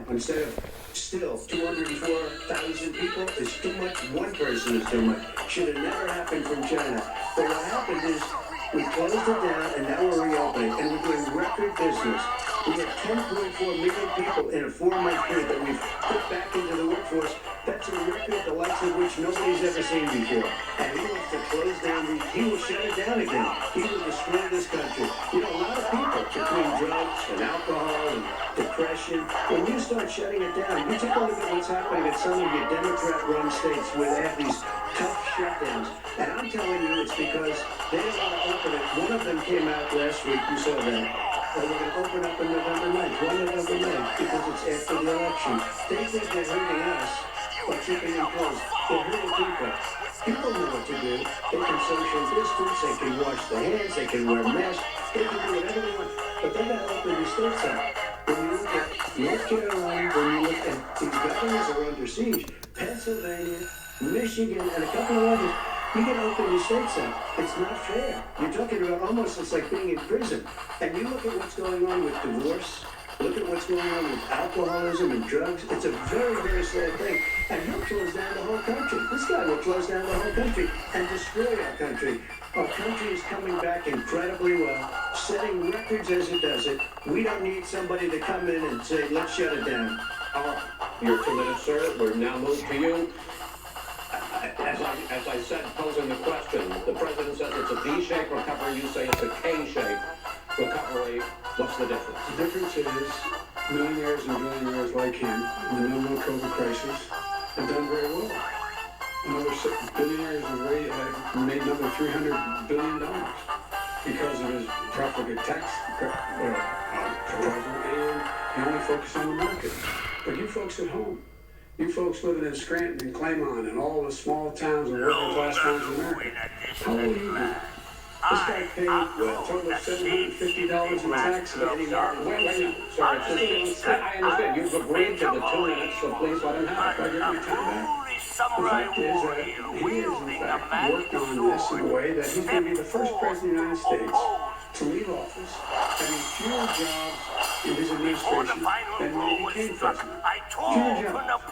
instead of still 204,000 people is too much. One person is too much. Should have never happened from China. But what happened is we closed it down and now we're reopening and we're doing record business. We have 10.4 million people in a 4-month period that we've put back into the workforce. That's a record the likes of which nobody's ever seen before. And he wants to close down, he will shut it down again. He will destroy this country. You know, a lot of people, between drugs and alcohol and depression, when you start shutting it down, you take a look at what's happening in some of your Democrat-run states where they have these tough shutdowns. And I'm telling you, it's because they don't want to open it. One of them came out last week, you saw that. We're going to open up on November 9th, November 9th, because it's after the election. They think they're hurting us by keeping them closed. They're hurting people. People know what to do. They can social distance, they can wash their hands, they can wear masks, they can do whatever they want. But they got to open the states up. When you look at North Carolina, when you look at these governors are under siege, Pennsylvania, Michigan, and a couple of others, you can open your states up. It's not fair. You're talking about almost it's like being in prison. And you look at what's going on with divorce, look at what's going on with alcoholism and drugs. It's a very, very sad thing. And he'll close down the whole country. This guy will close down the whole country and destroy our country. Our country is coming back incredibly well, setting records as it does it. We don't need somebody to come in and say, let's shut it down. Your 2 minutes, sir. We're now moved to you. As I said, posing the question, the president says it's a V-shaped recovery. You say it's a K-shaped recovery. What's the difference? The difference is millionaires and billionaires like him in the middle of the COVID crisis have done very well. Another billionaires have made another $300 billion because of his profligate tax proposal, and he only focuses on the market. But you folks at home, you folks living in Scranton and Claymont and all the small towns and working class towns in America, how will you do? This guy paid a total of $750 in taxes. Wait, sorry. I understand. You've agreed to the 2 minutes, so please let him have it. I get my time back. The fact is that he has, in fact, worked on this in a way that he's going to be the first president of the United States to leave office having fewer jobs in his administration than when he became president. Fewer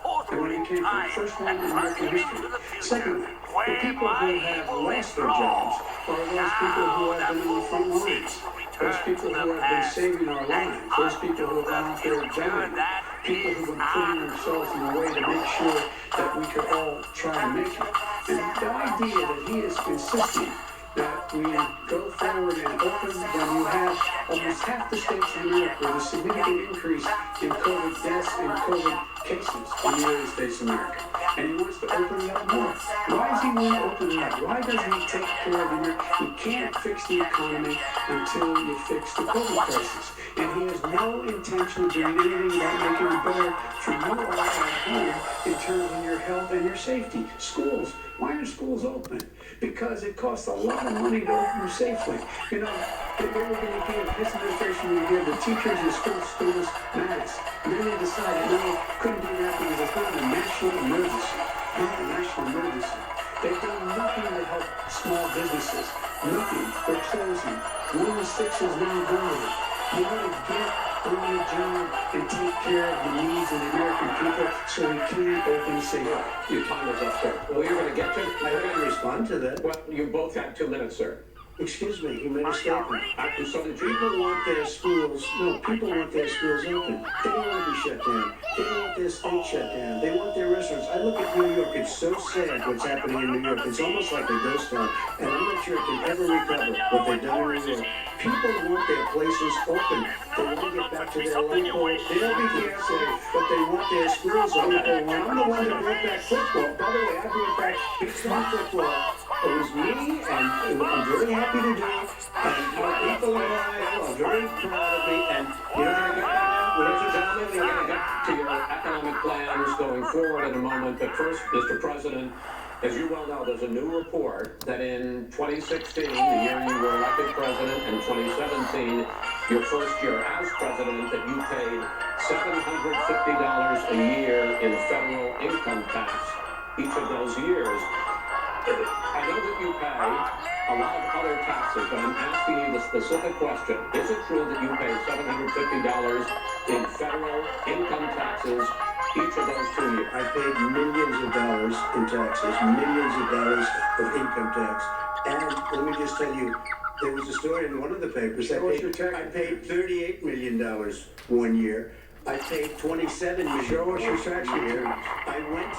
jobs than when he came from the first one in American history. Secondly, the people who have lost their jobs are those people who have been on the front lines, those people who have been saving our lives, those people who have gone out there and dying, people who have been putting themselves in a way to make sure that we could all try to make it. And the idea that he is consistent that we go forward and open when you have almost half the states in America with a significant increase in COVID deaths and COVID cases in the United States of America. And he wants to open it up more. Why does he want to open it up? Why doesn't he take care of America? You can't fix the economy until you fix the COVID crisis. And he has no intention of doing anything about making it better for you all at home in terms of your health and your safety. Schools. Why are schools open? Because it costs a lot of money to open them safely. You know, they were going to give, this administration would give the teachers and school students masks. And then they decided, no, couldn't do that because it's not a national emergency. Not a national emergency. They've done nothing to help small businesses. Nothing. They're closing. 1 in 6 is now gone. You want to get on the job and take care of the needs of the American people so we can open safely. Your time is up, sir. Well, you're going to get to? I'm going to respond to that. Well, you both had 2 minutes, sir. Excuse me, he made a statement. So the people want their schools, people want their schools open. They don't want to be shut down. They don't want their state shut down. They want their restaurants. I look at New York, it's so sad what's happening in New York. It's almost like a ghost town. And I'm not sure it can ever recover what they've done in New York. People want their places open. They want to get back to their local, they'll be here safe, but they want their schools open. And I'm the one that brought back football. By the way, I brought back big time football. It was me, and I'm very happy to do it. And my people and I are very proud of me. And you're going to get back now? Ladies and gentlemen, we're going to get to your economic plans going forward in a moment. But first, Mr. President, as you well know, there's a new report that in 2016, the year you were elected president, and 2017, your first year as president, that you paid $750 a year in federal income tax each of those years. I know that you pay a lot of other taxes, but I'm asking you the specific question. Is it true that you pay $750 in federal income taxes taxes each of those 2 years? I paid millions of dollars in taxes, millions of dollars of income tax. And let me just tell you, there was a story in one of the papers. I paid $38 million one year. I paid $27 million. Show us your tax year. I went.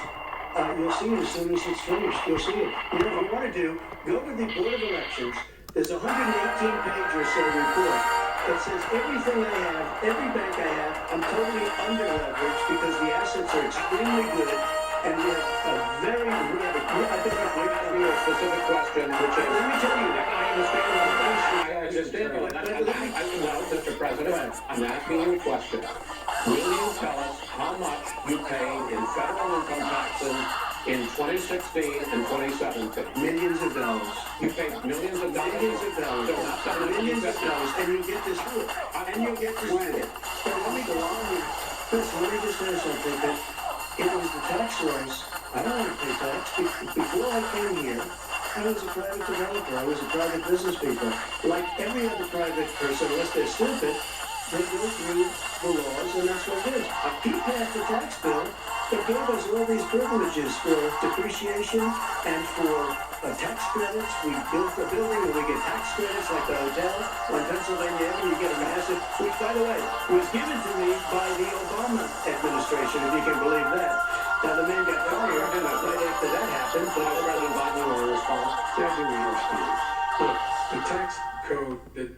You'll see it as soon as it's finished. You'll see it. You know, if you want to do, go to the Board of Elections. There's a 118-page or so report that says everything I have, every bank I have, I'm totally under-leveraged because the assets are extremely good, and we have a very, I think I'm asking you a specific question, which is, let me tell you, I understand, well, Mr. President, I'm asking you a question. Will you tell us how much you paid in federal income taxes in 2016 and 2017? millions of dollars. You paid millions of dollars? Millions of dollars. So not Millions of dollars, and you'll get this through. And you'll get this through. But let me go on with, Chris, let me just say something, that it was the tax laws. I don't want to pay tax. Before I came here, I was a private developer. I was a private business people. Like every other private person, unless they're stupid, they go through the laws, and that's what it is. He passed a tax bill that gave us all these privileges for depreciation and for tax credits. We built a building and we get tax credits like the hotel on Pennsylvania Avenue. You get a massive, which, by the way, was given to me by the Obama administration, if you can believe that. Now, the man got fired right after that happened, but President Biden will respond. they're doing it, Steve. Look, the tax code that